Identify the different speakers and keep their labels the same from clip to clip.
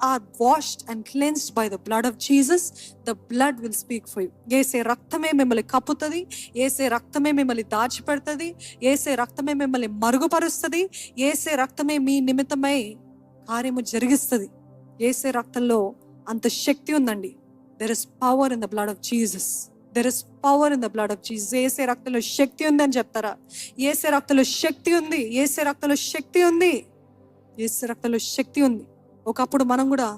Speaker 1: Are washed and cleansed by the blood of Jesus, the blood will speak for you. యేసే రక్తమే మిమ్మల్ని కప్పుతుంది, యేసే రక్తమే మిమ్మల్ని దాచిపెడుతుంది, యేసే రక్తమే మిమ్మల్ని మరుగుపరుస్తుంది, యేసే రక్తమే మీ నిమిత్తమై కార్యము జరిగిస్తుంది. యేసే రక్తంలో అంత శక్తి ఉందండి. There is power in the blood of Jesus. There is power in the blood of Jesus. యేసే రక్తంలో శక్తి ఉంది అని చెప్తారా? యేసే రక్తంలో శక్తి ఉంది, యేసే రక్తంలో శక్తి ఉంది, యేసే రక్తంలో శక్తి ఉంది. ఒకప్పుడు మనం కూడా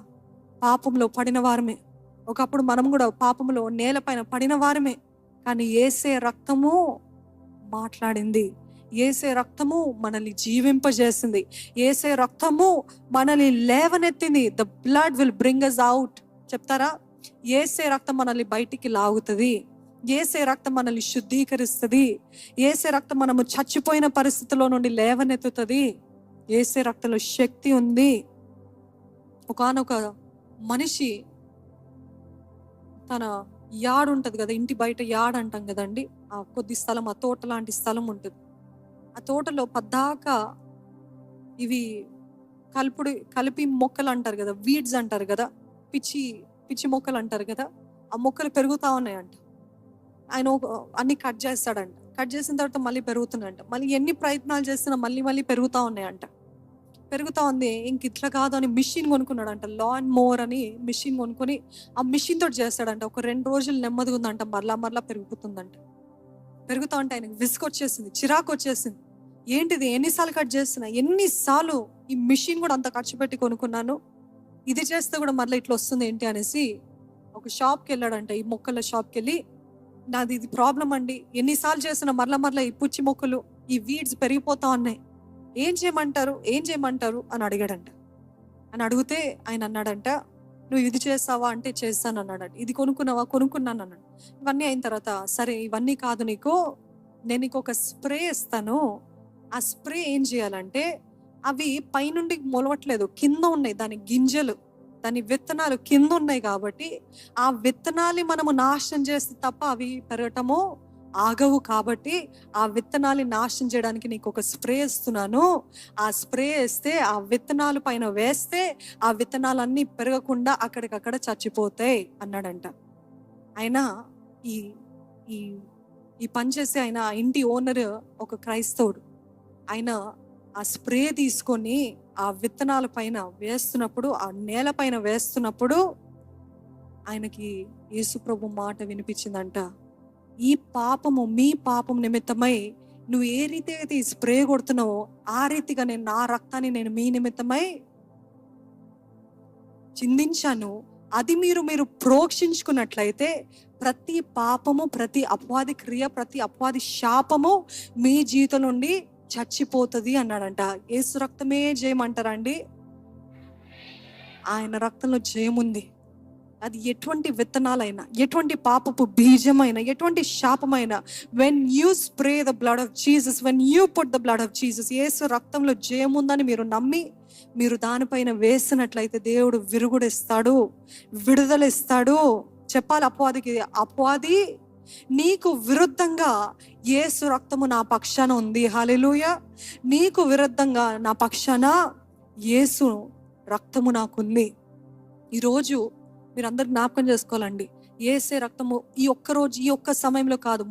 Speaker 1: పాపంలో పడిన వారమే, ఒకప్పుడు మనం కూడా పాపంలో నేలపైన పడిన వారమే. కానీ యేసే రక్తము మాట్లాడింది, యేసే రక్తము మనల్ని జీవింపజేసింది, యేసే రక్తము మనల్ని లేవనెత్తింది. The blood will bring us out. చెప్తారా? యేసే రక్తం మనల్ని బయటికి లాగుతుంది, యేసే రక్తం మనల్ని శుద్ధీకరిస్తుంది, యేసే రక్తం మనము చచ్చిపోయిన పరిస్థితిలో నుండి లేవనెత్తుతుంది. యేసే రక్తంలో శక్తి ఉంది. ఒకానొక మనిషి తన యాడ్ ఉంటుంది కదా, ఇంటి బయట యాడ్ అంటాం కదండి, ఆ కొద్ది స్థలం, ఆ తోట లాంటి స్థలం ఉంటుంది. ఆ తోటలో పద్దాకా ఇవి కలిపి మొక్కలు అంటారు కదా, వీడ్స్ అంటారు కదా, పిచ్చి పిచ్చి మొక్కలు అంటారు కదా, ఆ మొక్కలు పెరుగుతా ఉన్నాయంట. ఆయన అన్ని కట్ చేస్తాడంట. కట్ చేసిన తర్వాత మళ్ళీ పెరుగుతున్నాయంట. మళ్ళీ ఎన్ని ప్రయత్నాలు చేస్తున్నా మళ్ళీ పెరుగుతా ఉన్నాయంట. పెరుగుతా ఉంది. ఇంక ఇట్లా కాదు అని మిషన్ కొనుక్కున్నాడంట. లాన్ మోర్ అని మిషన్ కొనుక్కొని ఆ మిషన్ తోటి చేస్తాడంట. ఒక 2 రోజులు నెమ్మదిగా ఉందంట, మరలా పెరుగుతుందంట. పెరుగుతా ఉంటే ఆయనకు విసుకొచ్చేసింది, చిరాకు వచ్చేసింది. ఏంటిది, ఎన్నిసార్లు కట్ చేస్తున్నా, ఎన్నిసార్లు ఈ మిషన్ కూడా అంత ఖర్చు పెట్టి కొనుక్కున్నాను, ఇది చేస్తే కూడా మళ్ళీ ఇట్లా వస్తుంది ఏంటి అనేసి ఒక షాప్కి వెళ్ళాడంట. ఈ మొక్కల షాప్కి వెళ్ళి, నాది ఇది ప్రాబ్లం అండి, ఎన్నిసార్లు చేస్తున్నా మరలా ఈ పుచ్చి మొక్కలు, ఈ వీడ్స్ పెరిగిపోతా ఉన్నాయి, ఏం చేయమంటారు అని అడిగాడంట. అని అడిగితే ఆయన అన్నాడంట, నువ్వు ఇది చేస్తావా అంటే చేస్తాను అన్నాడంట. ఇది కొనుక్కున్నావా? కొనుక్కున్నాను అన్నాడు. ఇవన్నీ అయిన తర్వాత, సరే ఇవన్నీ కాదు, నేను నీకు ఒక స్ప్రే ఇస్తాను. ఆ స్ప్రే ఏం చేయాలంటే, అవి పైనుండి మొలవట్లేదు, కింద ఉన్నాయి దాని గింజలు, దాని విత్తనాలు కింద ఉన్నాయి కాబట్టి ఆ విత్తనాలు మనము నాశనం చేస్తే తప్ప అవి పెరగటము ఆగవు. కాబట్టి ఆ విత్తనాలు నాశనం చేయడానికి నీకు ఒక స్ప్రే ఇస్తున్నాను. ఆ స్ప్రే వేస్తే, ఆ విత్తనాలు పైన వేస్తే ఆ విత్తనాలన్నీ పెరగకుండా అక్కడికక్కడ చచ్చిపోతాయి అన్నాడంట. ఆయన ఈ ఈ ఈ పని చేసి, ఆయన ఇంటి ఓనర్ ఒక క్రైస్తవుడు. ఆయన ఆ స్ప్రే తీసుకొని ఆ విత్తనాల పైన వేస్తున్నప్పుడు, ఆ నేల పైన వేస్తున్నప్పుడు ఆయనకి యేసుప్రభు మాట వినిపించిందంట. మీ పాపం నిమిత్తమై నువ్వు ఏ రీతి అయితే ఈ స్ప్రే కొడుతున్నావో ఆ రీతిగా నేను నా రక్తాన్ని నేను మీ నిమిత్తమై చిందించాను. అది మీరు ప్రోక్షించుకున్నట్లయితే ప్రతి పాపము, ప్రతి అపవాది క్రియ, ప్రతి అపవాది శాపము మీ జీవితం నుండి చచ్చిపోతుంది అన్నాడంట. యేసు రక్తమే జయమంటారా అండి? ఆయన రక్తంలో జయముంది. అది ఎటువంటి విత్తనాలైనా, ఎటువంటి పాపపు బీజమైనా, ఎటువంటి శాపమైనా, when you spray the blood of Jesus, when you put the blood of Jesus, యేసు రక్తంలో జయముందని మీరు నమ్మి మీరు దానిపైన వేసినట్లయితే దేవుడు విరుగుడిస్తాడు, విడుదలిస్తాడు. చెప్పాలి అపవాదికి, అపవాది నీకు విరుద్ధంగా యేసు రక్తము నా పక్షాన ఉంది. హల్లెలూయా. నీకు విరుద్ధంగా నా పక్షాన యేసు రక్తము నాకుంది. ఈరోజు మీరందరూ జ్ఞాపకం చేసుకోవాలండి, యేసే రక్తము ఈ ఒక్క సమయంలో కాదు,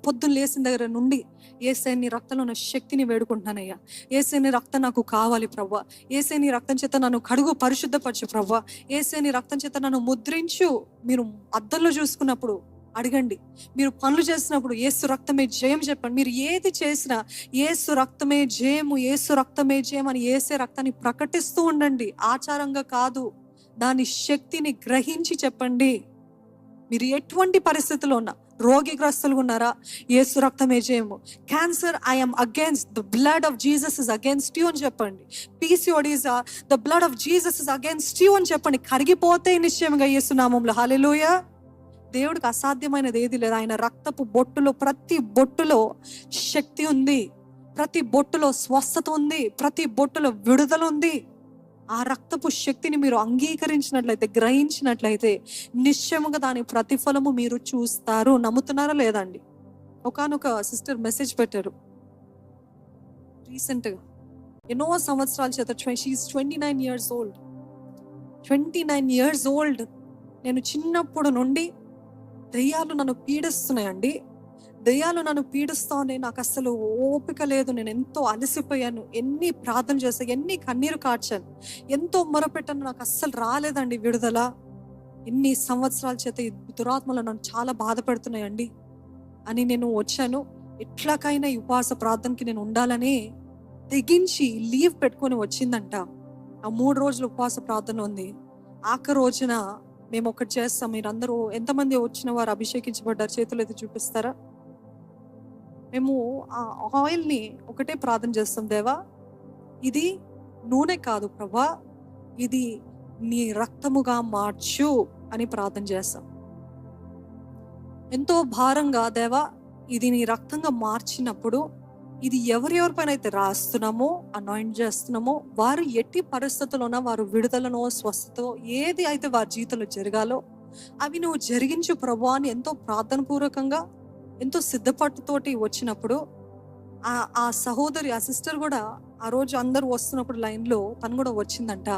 Speaker 1: పొద్దున్న లేసిన దగ్గర నుండి యేసే నీ రక్తంలో ఉన్న శక్తిని వేడుకుంటున్నానయ్యా. యేసే నీ రక్తం నాకు కావాలి ప్రభువా. యేసే నీ రక్తం చేత నన్ను కడుగు, పరిశుద్ధపరచు ప్రభువా. యేసే నీ రక్తం చేత నన్ను ముద్రించు. మీరు అద్దంలో చూసుకున్నప్పుడు అడగండి, మీరు పనులు చేసినప్పుడు యేసు రక్తమే జయం చెప్పండి. మీరు ఏది చేసినా యేసు రక్తమే జయము, యేసు రక్తమే జయం అని యేసే రక్తాన్ని ప్రకటిస్తూ ఉండండి. ఆచారంగా కాదు, దాని శక్తిని గ్రహించి చెప్పండి. మీరు ఎటువంటి పరిస్థితుల్లో ఉన్నా, రోగిగ్రస్తులుగా ఉన్నారా, యేసు రక్తమే జయము. Cancer, I'm against the blood of Jesus is against you అని చెప్పండి. PCODs, the blood of Jesus is against you అని చెప్పండి. కరిగిపోతే నిశ్చయంగా యేసు నామములో. హల్లెలూయా. దేవుడికి అసాధ్యమైనది ఏది లేదు. ఆయన రక్తపు బొట్టులో, ప్రతి బొట్టులో శక్తి ఉంది, ప్రతి బొట్టులో స్వస్థత ఉంది, ప్రతి బొట్టులో విడుదల ఉంది. ఆ రక్తపు శక్తిని మీరు అంగీకరించినట్లయితే, గ్రహించినట్లయితే నిశ్చయముగా దాని ప్రతిఫలము మీరు చూస్తారు. నమ్ముతున్నారా లేదండి? ఒకానొక సిస్టర్ మెసేజ్ పెట్టారు రీసెంట్గా, ఎన్నో సంవత్సరాల చేత, she is 29 years old. 29 years old. నేను చిన్నప్పుడు నుండి దెయ్యాలు నన్ను పీడిస్తున్నాయండి. దెయ్యాలు నన్ను పీడిస్తా ఉన్నాయి. నాకు అసలు ఓపిక లేదు. నేను ఎంతో అలసిపోయాను. ఎన్ని ప్రార్థన చేశా, ఎన్ని కన్నీరు కార్చాను, ఎంతో మొరపెట్టాను. నాకు అస్సలు రాలేదండి విడుదల. ఎన్ని సంవత్సరాల చేత ఈ దురాత్మలు నన్ను చాలా బాధ పెడుతున్నాయండి అని నేను వచ్చాను. ఎట్లాకైనా ఈ ఉపవాస ప్రార్థనకి నేను ఉండాలని తెగించి లీవ్ పెట్టుకొని వచ్చిందంట. ఆ 3 రోజులు ఉపవాస ప్రార్థన ఉంది. ఆఖరి రోజున మేము ఒకటి చేస్తాం. మీరందరూ ఎంతమంది వచ్చిన వారు అభిషేకించబడ్డారు చేతులు అయితే చూపిస్తారా? మేము ఆ ఆయిల్ని ఒకటే ప్రార్థన చేస్తాం, దేవా ఇది నూనె కాదు ప్రభా, ఇది నీ రక్తముగా మార్చు అని ప్రార్థన చేస్తాం. ఎంతో భారంగా, దేవా ఇది నీ రక్తంగా మార్చినప్పుడు ఇది ఎవరెవరిపైన అయితే రాస్తున్నామో, అనాయింట్ చేస్తున్నామో, వారు ఎట్టి పరిస్థితుల్లోన వారు విడుదలనో స్వస్థతో ఏది అయితే వారి జీవితంలో జరగాలో అవి నువ్వు జరిగించు ప్రభు అని ఎంతో ప్రార్థన పూర్వకంగా ఎంతో సిద్ధపట్టుతోటి వచ్చినప్పుడు ఆ సహోదరి, ఆ సిస్టర్ కూడా ఆ రోజు అందరూ వస్తున్నప్పుడు లైన్లో తను కూడా వచ్చిందంట.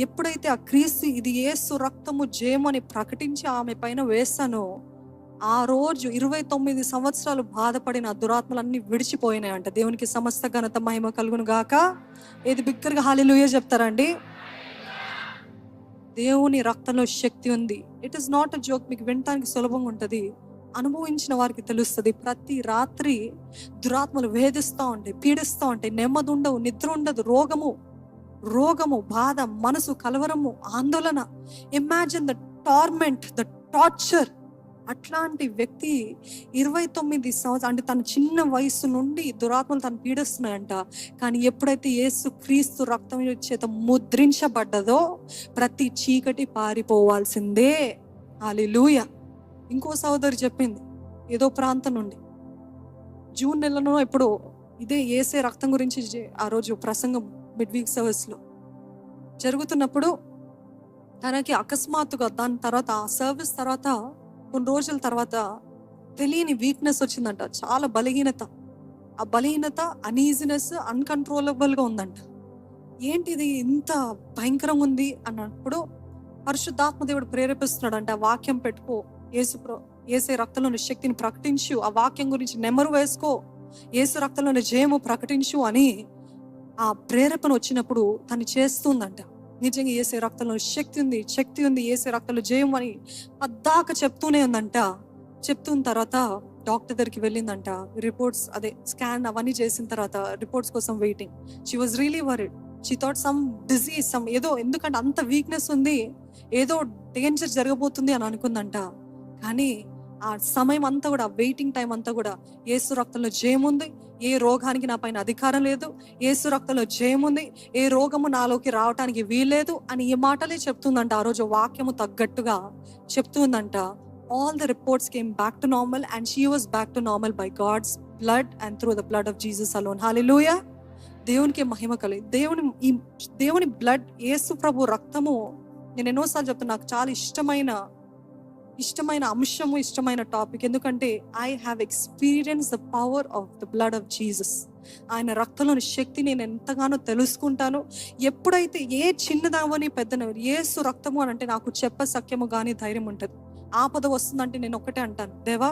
Speaker 1: ఎప్పుడైతే ఆ క్రీస్తు ఇది యేసు రక్తము జయము అని ప్రకటించి ఆమె పైన వేస్తానో ఆ రోజు 29 సంవత్సరాలు బాధపడిన దురాత్మలన్నీ విడిచిపోయినాయంట. దేవునికి సమస్త ఘనత మహిమ కలుగును గాక. ఏది బిగ్గరగా హల్లెలూయా చెప్తారండి? దేవుని రక్తంలో శక్తి ఉంది. It is not a joke. మీకు వినటానికి సులభంగా ఉంటుంది, అనుభవించిన వారికి తెలుస్తుంది. ప్రతి రాత్రి దురాత్మలు వేధిస్తూ ఉంటాయి, పీడిస్తూ ఉంటాయి. నెమ్మది ఉండవు, నిద్ర ఉండదు, రోగము, బాధ, మనసు కలవరము, ఆందోళన. Imagine the torment, the torture. అట్లాంటి వ్యక్తి 29 సంవత్సరాలు అంటే తన చిన్న వయసు నుండి దురాత్మలు తను పీడిస్తున్నాయంట. కానీ ఎప్పుడైతే యేసు క్రీస్తు రక్తం చేత ముద్రించబడ్డదో ప్రతి చీకటి పారిపోవాల్సిందే. హల్లెలూయా. ఇంకో సహోదరి చెప్పింది, ఏదో ప్రాంతం నుండి జూన్ నెలలో ఎప్పుడో ఇదే యేసే రక్తం గురించి ఆ రోజు ప్రసంగం మిడ్ వీక్ సర్వీస్లో జరుగుతున్నప్పుడు తనకి అకస్మాత్తుగా దాని తర్వాత ఆ సర్వీస్ తర్వాత కొన్ని రోజుల తర్వాత తెలియని వీక్నెస్ వచ్చిందంట. చాలా బలహీనత. ఆ బలహీనత, అనీజినెస్ అన్కంట్రోలబుల్గా ఉందంట. ఏంటిది ఇంత భయంకరంగా ఉంది అన్నప్పుడు పరిశుద్ధాత్మ దేవుడు ప్రేరేపిస్తున్నాడంట, వాక్యం పెట్టుకో, యేసే రక్తంలోని శక్తిని ప్రకటించు, ఆ వాక్యం గురించి నెమరు వేసుకో, యేసు రక్తంలోని జయము ప్రకటించు అని ఆ ప్రేరేపణ వచ్చినప్పుడు తను చేస్తుందంట. నిజంగా యేసే రక్తంలో శక్తి ఉంది, యేసే రక్తంలో జయం అని పద్దాక చెప్తూనే ఉందంట. చెప్తున్న తర్వాత డాక్టర్ దగ్గరికి వెళ్ళిందంట. రిపోర్ట్స్ అదే స్కాన్ అవన్నీ చేసిన తర్వాత రిపోర్ట్స్ కోసం waiting. She was really worried. She thought some disease, some ఏదో, ఎందుకంటే అంత వీక్నెస్ ఉంది, ఏదో డేంజర్ జరగబోతుంది అని అనుకుందంట. కానీ ఆ సమయం అంతా కూడా, వెయిటింగ్ టైం అంతా కూడా యేసు రక్తంలో జయం ఉంది, ఏ రోగానికి నా పైన అధికారం లేదు, యేసు రక్తంలో జయం ఉంది, ఏ రోగము నాలోకి రావటానికి వీల్లేదు అని ఈ మాటలే చెప్తుందంట. ఆ రోజు వాక్యము తగ్గట్టుగా చెప్తుందంట. All the reports came back to normal and she was back to normal by God's blood and through the blood of Jesus alone. Hallelujah. దేవునికి మహిమ కలిగి. దేవుని బ్లడ్, యేసు ప్రభు రక్తము, నేను ఎన్నోసార్లు చెప్తాను, నాకు చాలా ఇష్టమైన అంశము, ఇష్టమైన టాపిక్. ఎందుకంటే I have experience the power of the blood of Jesus. ఆయన రక్తంలోని శక్తి నేను ఎంతగానో తెలుసుకుంటాను. ఎప్పుడైతే ఏ చిన్నదావని పెద్దనవని యేసు రక్తము అని అంటే నాకు సఖ్యము కానీ ధైర్యం ఉంటుంది. ఆపద వస్తుందంటే నేను ఒక్కటే అంటాను, దేవా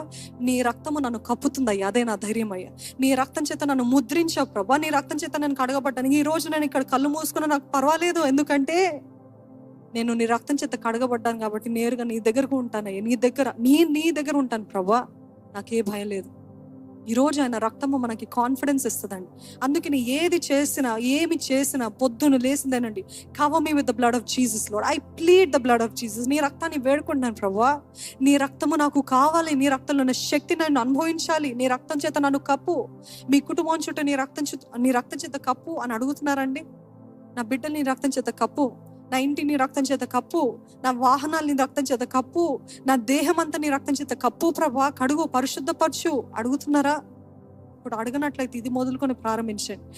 Speaker 1: నీ రక్తము నన్ను కప్పుతుందయ్యా, అదే నా ధైర్యం అయ్యా. నీ రక్తం చేత నన్ను ముద్రించావు ప్రభా, నీ రక్తం చేత నేను కడగబడ్డాను. ఈ రోజు నేను ఇక్కడ కళ్ళు మూసుకున్నా నాకు పర్వాలేదు, ఎందుకంటే నేను నీ రక్తం చేత కడగబడ్డాను కాబట్టి నేరుగా నీ దగ్గరకు ఉంటానయ్యా, నీ దగ్గర ఉంటాను ప్రభా, నాకే భయం లేదు. ఈరోజు ఆయన రక్తము మనకి కాన్ఫిడెన్స్ ఇస్తుందండి. అందుకని ఏమి చేసినా పొద్దున లేసిందేనండి, cover me with the blood of Jesus Lord. I plead the blood of Jesus. నీ రక్తాన్ని వేడుకుంటున్నాను ప్రభా, నీ రక్తము నాకు కావాలి, నీ రక్తంలో ఉన్న శక్తి నన్ను అనుభవించాలి, నీ రక్తం చేత నన్ను కప్పు, మీ కుటుంబం చుట్టూ నీ రక్తం చేత కప్పు అని అడుగుతున్నారండి. నా బిడ్డలు నీ రక్తం చేత కప్పు, నా ఇంటి నీ రక్తం చేత కప్పు, నా వాహనాలు నీ రక్తం చేత కప్పు, నా దేహం అంతా నీ రక్తం చేత కప్పు ప్రభా, కడుగు, పరిశుద్ధపరచు అడుగుతున్నారా? ఇప్పుడు అడగనట్లయితే ఇది మొదలుకొని ప్రారంభించండి.